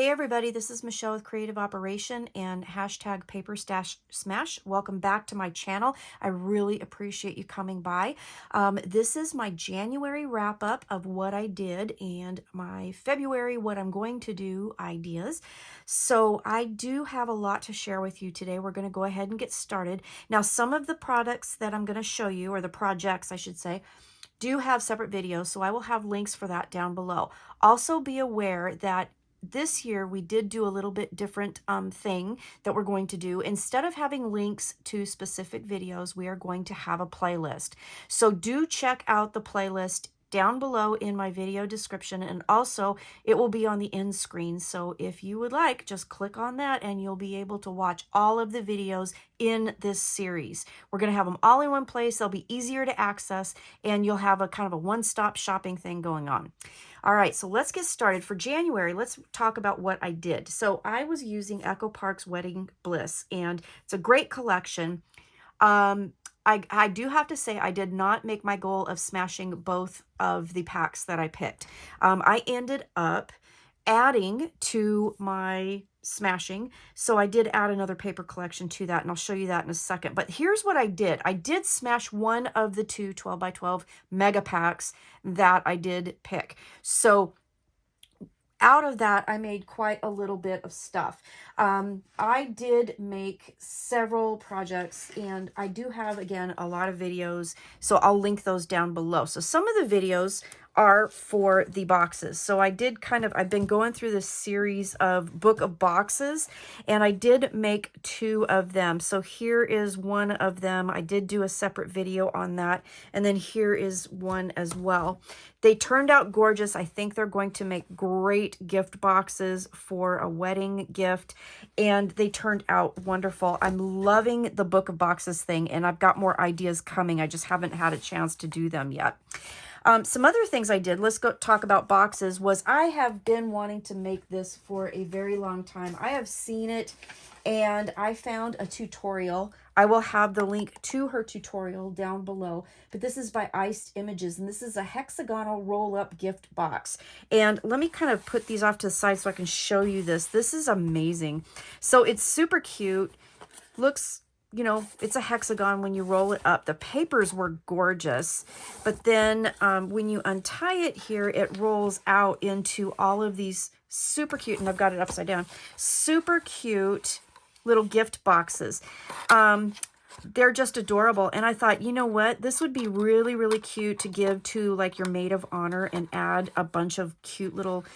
Hey everybody, this is Michelle with Creative Operation and hashtag paperstashsmash. Welcome back to my channel. I really appreciate you coming by. This is my January wrap up of what I did and my February what I'm going to do ideas. So I do have a lot to share with you today. We're going to go ahead and get started. Now, some of the products that I'm going to show you, or the projects I should say, do have separate videos, so I will have links for that down below. Also be aware that this year we did do a little bit different thing that we're going to do. Instead of having links to specific videos, we are going to have a playlist. So do check out the playlist down below in my video description, and also it will be on the end screen. So if you would like, just click on that and you'll be able to watch all of the videos in this series. We're going to have them all in one place. They'll be easier to access and you'll have a kind of a one-stop shopping thing going on. All right, so let's get started. For January, let's talk about what I did. So I was using Echo Park's Wedding Bliss, and it's a great collection. I do have to say I did not make my goal of smashing both of the packs that I picked. I ended up adding to my smashing. So I did add another paper collection to that, and I'll show you that in a second. But here's what I did. I did smash one of the two 12 by 12 mega packs that I did pick. So out of that, I made quite a little bit of stuff. I did make several projects, and I do have, again, a lot of videos, so I'll link those down below. So some of the videos are for the boxes. So I did I've been going through this series of book of boxes, and I did make two of them. So here is one of them. I did do a separate video on that, and then here is one as well. They turned out gorgeous. I think they're going to make great gift boxes for a wedding gift, and they turned out wonderful. I'm loving the book of boxes thing, and I've got more ideas coming. I just haven't had a chance to do them yet. Some other things I did, let's go talk about boxes, was I have been wanting to make this for a very long time. I have seen it and I found a tutorial. I will have the link to her tutorial down below, but this is by Iced Images, and this is a hexagonal roll-up gift box. And let me kind of put these off to the side so I can show you this. This is amazing. So it's super cute. Looks, you know, it's a hexagon when you roll it up. The papers were gorgeous, but then when you untie it here, it rolls out into all of these super cute, and I've got it upside down, super cute little gift boxes. They're just adorable, and I thought, you know what, this would be really, really cute to give to like your maid of honor and add a bunch of cute little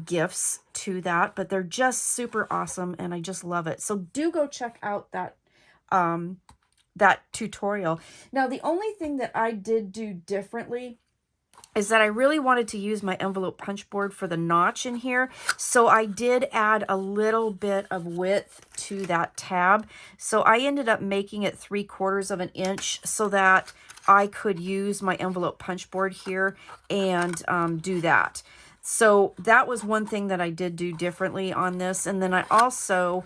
gifts to that. But they're just super awesome, and I just love it. So do go check out that tutorial. Now, the only thing that I did do differently is that I really wanted to use my envelope punch board for the notch in here. So I did add a little bit of width to that tab. So I ended up making it 3/4 of an inch so that I could use my envelope punch board here and do that. So that was one thing that I did do differently on this. And then I also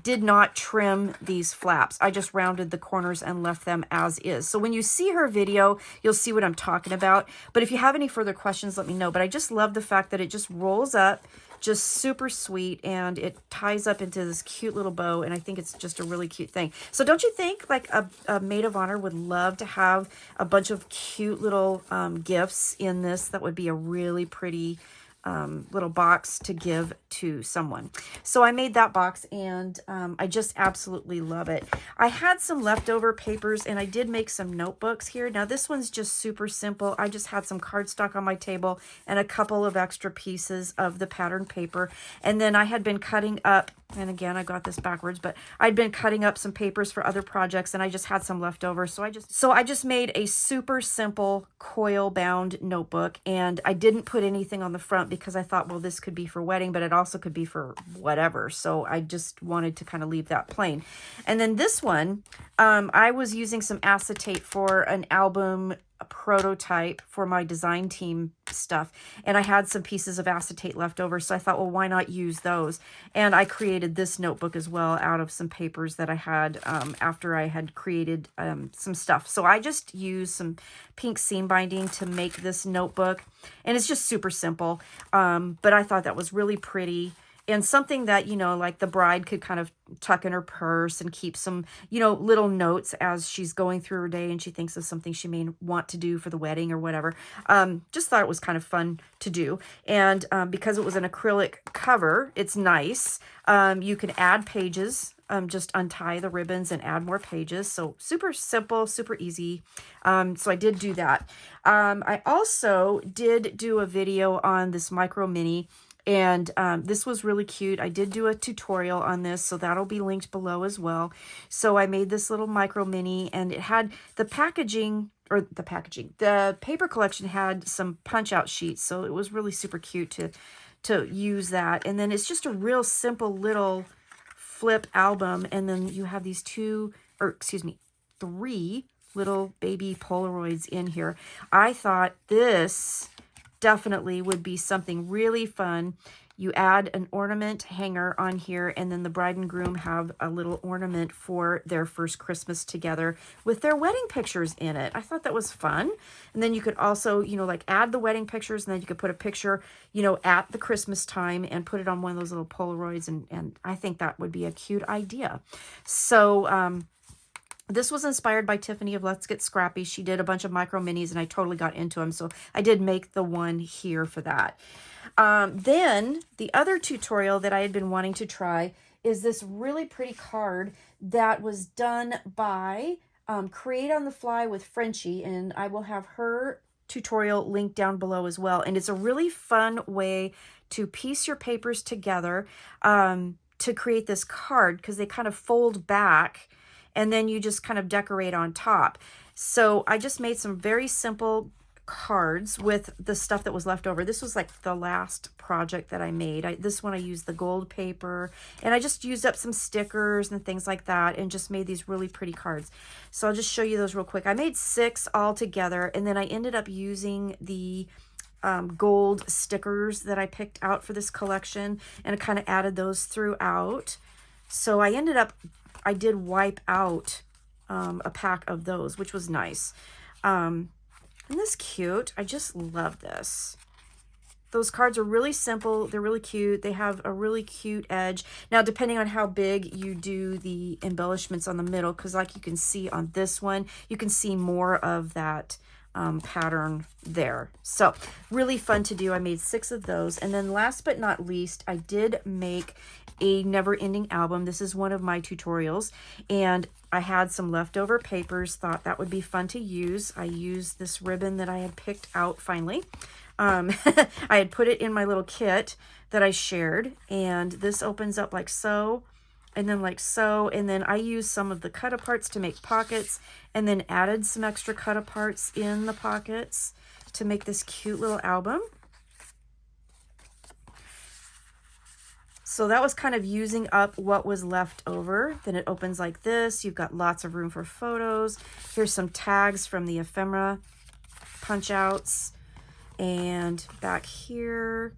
did not trim these flaps. I just rounded the corners and left them as is. So when you see her video, you'll see what I'm talking about. But if you have any further questions, let me know. But I just love the fact that it just rolls up, just super sweet, and it ties up into this cute little bow, and I think it's just a really cute thing. So don't you think like a maid of honor would love to have a bunch of cute little gifts in this? That would be a really pretty little box to give to someone. So I made that box, and I just absolutely love it. I had some leftover papers, and I did make some notebooks here. Now this one's just super simple. I just had some cardstock on my table and a couple of extra pieces of the pattern paper, and then I had been cutting up, and again I got this backwards, but I'd been cutting up some papers for other projects, and I just had some left over. So I just made a super simple coil bound notebook, and I didn't put anything on the front because I thought, well, this could be for wedding, but it also could be for whatever. So I just wanted to kind of leave that plain. And then this one, I was using some acetate for an album prototype for my design team stuff, and I had some pieces of acetate left over, so I thought, well, why not use those? And I created this notebook as well out of some papers that I had after I had created some stuff. So I just used some pink seam binding to make this notebook, and it's just super simple, but I thought that was really pretty. and something that, you know, like the bride could kind of tuck in her purse and keep some, you know, little notes as she's going through her day and she thinks of something she may want to do for the wedding or whatever. Just thought it was kind of fun to do. And because it was an acrylic cover, it's nice. You can add pages. Just untie the ribbons and add more pages. So super simple, super easy. So I did do that. I also did do a video on this micro mini, and this was really cute. I did do a tutorial on this, so that'll be linked below as well. So I made this little micro mini, and it had the packaging, the paper collection had some punch out sheets. So it was really super cute to use that. And then it's just a real simple little flip album. And then you have these three little baby Polaroids in here. I thought this definitely would be something really fun. You add an ornament hanger on here, and then the bride and groom have a little ornament for their first Christmas together with their wedding pictures in it. I thought that was fun. And then you could also, you know, like add the wedding pictures, and then you could put a picture, you know, at the Christmas time and put it on one of those little Polaroids. And I think that would be a cute idea. So, this was inspired by Tiffany of Let's Get Scrappy. She did a bunch of micro minis, and I totally got into them. So I did make the one here for that. Then the other tutorial that I had been wanting to try is this really pretty card that was done by Create on the Fly with Frenchie, and I will have her tutorial linked down below as well. And it's a really fun way to piece your papers together to create this card, because they kind of fold back and then you just kind of decorate on top. So I just made some very simple cards with the stuff that was left over. This was like the last project that I made. This one I used the gold paper, and I just used up some stickers and things like that and just made these really pretty cards. So I'll just show you those real quick. I made 6 all together, and then I ended up using the gold stickers that I picked out for this collection, and I kind of added those throughout. So I did wipe out a pack of those, which was nice. Isn't this cute? I just love this. Those cards are really simple. They're really cute. They have a really cute edge. Now, depending on how big you do the embellishments on the middle, because like you can see on this one, you can see more of that pattern there. So really fun to do. I made 6 of those. And then last but not least, I did make a never-ending album. This is one of my tutorials, and I had some leftover papers, thought that would be fun to use. I used this ribbon that I had picked out finally. I had put it in my little kit that I shared, and this opens up like so, and then like so, and then I used some of the cut-aparts to make pockets, and then added some extra cut-aparts in the pockets to make this cute little album. So that was kind of using up what was left over. Then it opens like this. You've got lots of room for photos. Here's some tags from the ephemera punch outs. And back here,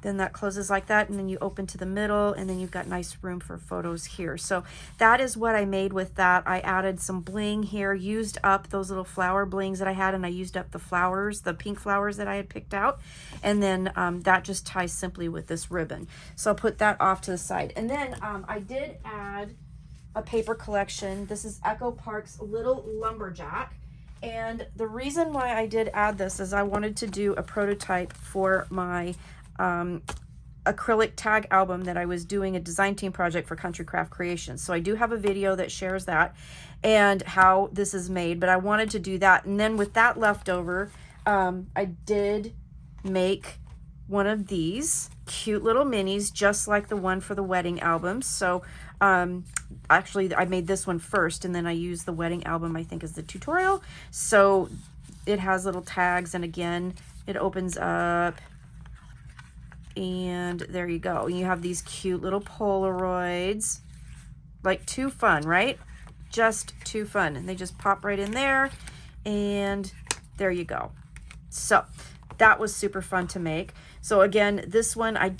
then that closes like that, and then you open to the middle, and then you've got nice room for photos here. So that is what I made with that. I added some bling here, used up those little flower blings that I had, and I used up the flowers, the pink flowers that I had picked out, and then that just ties simply with this ribbon. So I'll put that off to the side. And then I did add a paper collection. This is Echo Park's Little Lumberjack. And the reason why I did add this is I wanted to do a prototype for my acrylic tag album that I was doing, a design team project for Country Craft Creations. So I do have a video that shares that and how this is made, but I wanted to do that. And then with that left over, I did make one of these cute little minis, just like the one for the wedding album. So actually I made this one first, and then I used the wedding album, I think, as the tutorial. So it has little tags, and again, it opens up, and there you go. You have these cute little Polaroids, like too fun, right? Just too fun. And they just pop right in there, and there you go. So that was super fun to make. So again, this one, I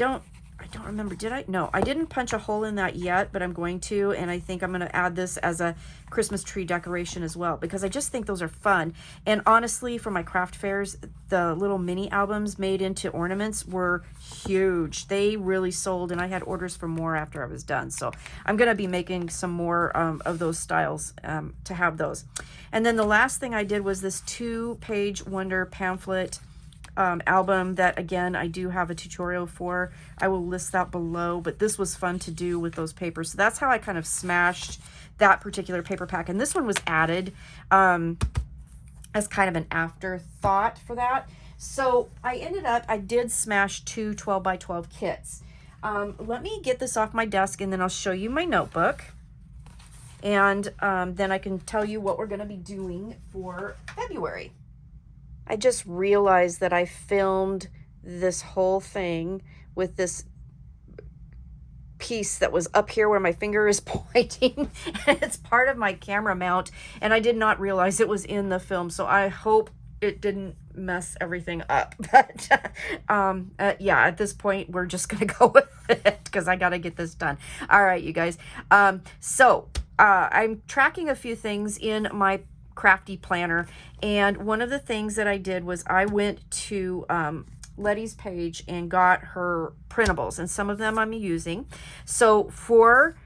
don't remember, did I? No, I didn't punch a hole in that yet, but I'm going to, and I think I'm going to add this as a Christmas tree decoration as well, because I just think those are fun. And honestly, for my craft fairs, the little mini albums made into ornaments were huge. They really sold, and I had orders for more after I was done. So I'm going to be making some more of those styles to have those. And then the last thing I did was this 2-page Wonder pamphlet album that, again, I do have a tutorial for. I will list that below, but this was fun to do with those papers. So that's how I kind of smashed that particular paper pack. And this one was added as kind of an afterthought for that. So I did smash 2 12 by 12 kits. Let me get this off my desk, and then I'll show you my notebook. And then I can tell you what we're going to be doing for February. I just realized that I filmed this whole thing with this piece that was up here where my finger is pointing, and it's part of my camera mount, and I did not realize it was in the film, so I hope it didn't mess everything up. But yeah, at this point we're just gonna go with it because I gotta get this done. All right, you guys. So I'm tracking a few things in my crafty planner, and one of the things that I did was I went to Letty's page and got her printables, and some of them I'm using. So for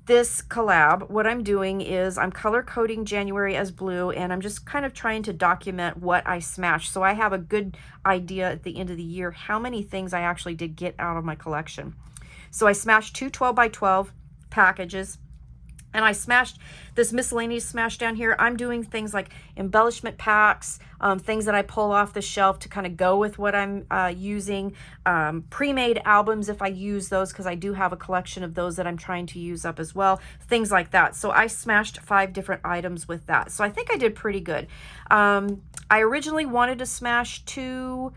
this collab, what I'm doing is I'm color coding January as blue, and I'm just kind of trying to document what I smashed, so I have a good idea at the end of the year how many things I actually did get out of my collection. So I smashed 2 12 by 12 packages, and I smashed this miscellaneous smash down here. I'm doing things like embellishment packs, things that I pull off the shelf to kind of go with what I'm using, pre-made albums if I use those, because I do have a collection of those that I'm trying to use up as well, things like that. So I smashed 5 different items with that. So I think I did pretty good. I originally wanted to smash 2,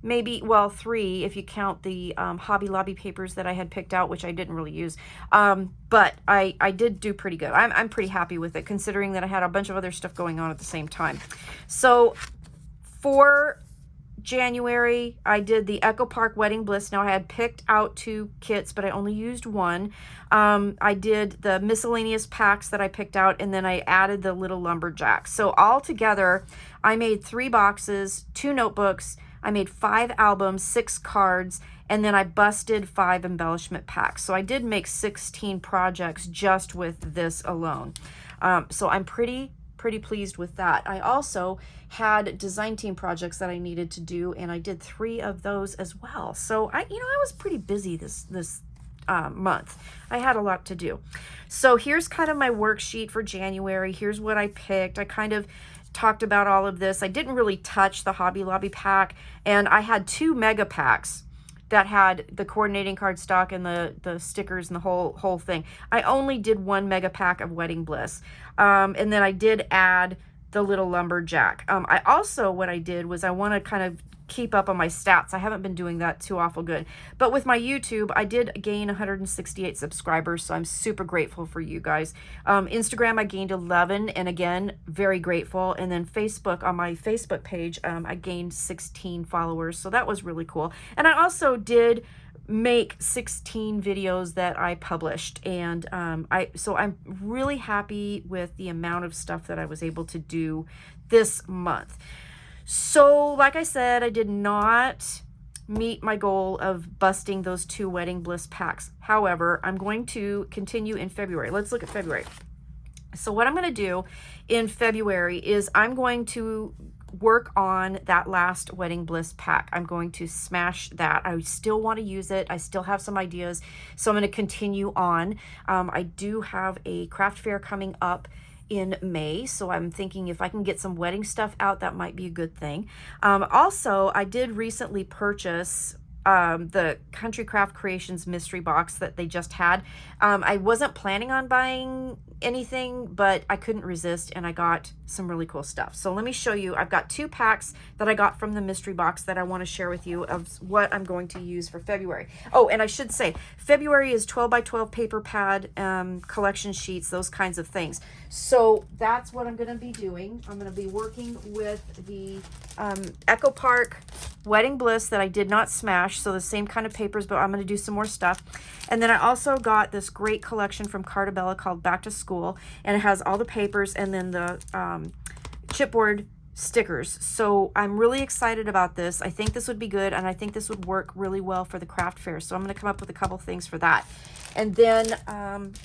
maybe, well, 3 if you count the Hobby Lobby papers that I had picked out, which I didn't really use. But I did do pretty good. I'm pretty happy with it, considering that I had a bunch of other stuff going on at the same time. So for January, I did the Echo Park Wedding Bliss. Now I had picked out 2 kits, but I only used 1. I did the miscellaneous packs that I picked out, and then I added the little lumberjack. So all together, I made 3 boxes, 2 notebooks, I made 5 albums, 6 cards, and then I busted 5 embellishment packs. So I did make 16 projects just with this alone. So I'm pretty pleased with that. I also had design team projects that I needed to do, and I did 3 of those as well. So I was pretty busy this month. I had a lot to do. So here's kind of my worksheet for January. Here's what I picked. I kind of talked about all of this. I didn't really touch the Hobby Lobby pack, and I had 2 mega packs that had the coordinating cardstock and the stickers and the whole thing. I only did 1 mega pack of Wedding Bliss, and then I did add the little lumberjack. I also, what I did was I want to kind of keep up on my stats. I haven't been doing that too awful good, but with my YouTube, I did gain 168 subscribers, so I'm super grateful for you guys. Instagram, I gained 11, and again, very grateful. And then Facebook, on my Facebook page, I gained 16 followers, so that was really cool. And I also did make 16 videos that I published, and so I'm really happy with the amount of stuff that I was able to do this month. So like I said, I did not meet my goal of busting those 2 Wedding Bliss packs. However, I'm going to continue in February. Let's look at February. So what I'm going to do in February is I'm going to work on that last Wedding Bliss pack. I'm going to smash that. I still want to use it. I still have some ideas, so I'm going to continue on. I do have a craft fair coming up in May, so I'm thinking if I can get some wedding stuff out, that might be a good thing. Also, I did recently purchase the Country Craft Creations mystery box that they just had. I wasn't planning on buying anything, but I couldn't resist, and I got some really cool stuff. So let me show you. I've got 2 packs that I got from the mystery box that I want to share with you of what I'm going to use for February. Oh, and I should say, February is 12 by 12 paper pad, collection sheets, those kinds of things. So that's what I'm going to be doing. I'm going to be working with the Echo Park Wedding Bliss that I did not smash. stash. So the same kind of papers, but I'm going to do some more stuff. And then I also got this great collection from Cartabella called Back to School, and it has all the papers and then the chipboard stickers. So I'm really excited about this. I think this would be good, and I think this would work really well for the craft fair. So I'm going to come up with a couple things for that. And then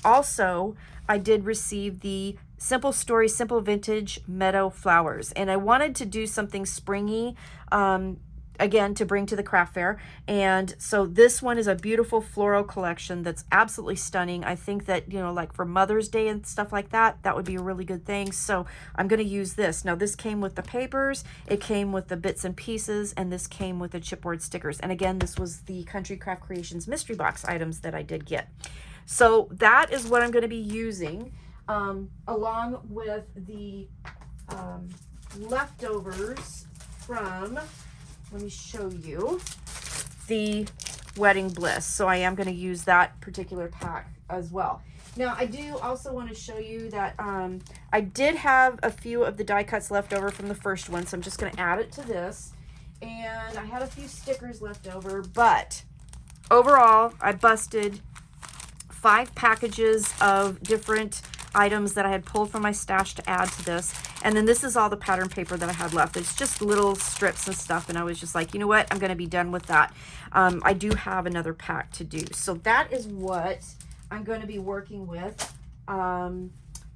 also I did receive the Simple Story, Simple Vintage Meadow Flowers. And I wanted to do something springy, again, to bring to the craft fair. And so this one is a beautiful floral collection that's absolutely stunning. I think that, you know, like for Mother's Day and stuff like that, that would be a really good thing. So I'm going to use this. Now this came with the papers, it came with the bits and pieces, and this came with the chipboard stickers. And again, this was the Country Craft Creations mystery box items that I did get. So that is what I'm going to be using, along with the leftovers from, let me show you, the Wedding Bliss. So I am going to use that particular pack as well. Now I do also want to show you that I did have a few of the die cuts left over from the first one, so I'm just going to add it to this. And I had a few stickers left over, but overall I busted 5 packages of different items that I had pulled from my stash to add to this. And then this is all the pattern paper that I had left. It's just little strips and stuff, and I was just like, you know what, I'm going to be done with that. I do have another pack to do. So that is what I'm going to be working with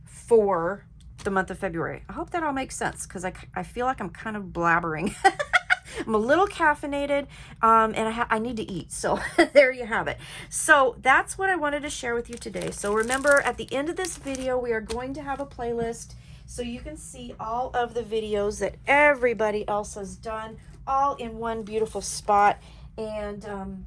for the month of February. I hope that all makes sense, because I feel like I'm kind of blabbering. I'm a little caffeinated, and I need to eat. So there you have it. So that's what I wanted to share with you today. So remember, at the end of this video, we are going to have a playlist so you can see all of the videos that everybody else has done, all in one beautiful spot. And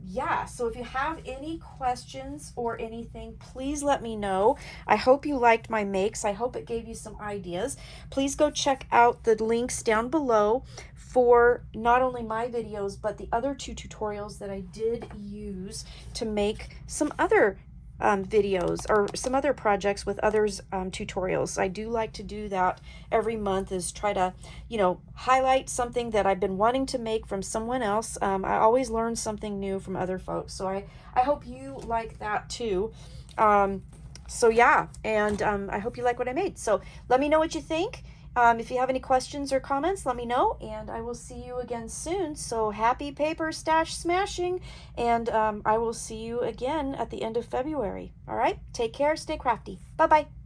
yeah, so if you have any questions or anything, please let me know. I hope you liked my makes. I hope it gave you some ideas. Please go check out the links down below for not only my videos, but the other 2 tutorials that I did use to make some other videos or some other projects with others' tutorials. I do like to do that every month, is try to, you know, highlight something that I've been wanting to make from someone else. I always learn something new from other folks, so I hope you like that too. So yeah, and I hope you like what I made. So let me know what you think. If you have any questions or comments, let me know, and I will see you again soon. So happy paper stash smashing, and I will see you again at the end of February. All right, take care, stay crafty. Bye-bye.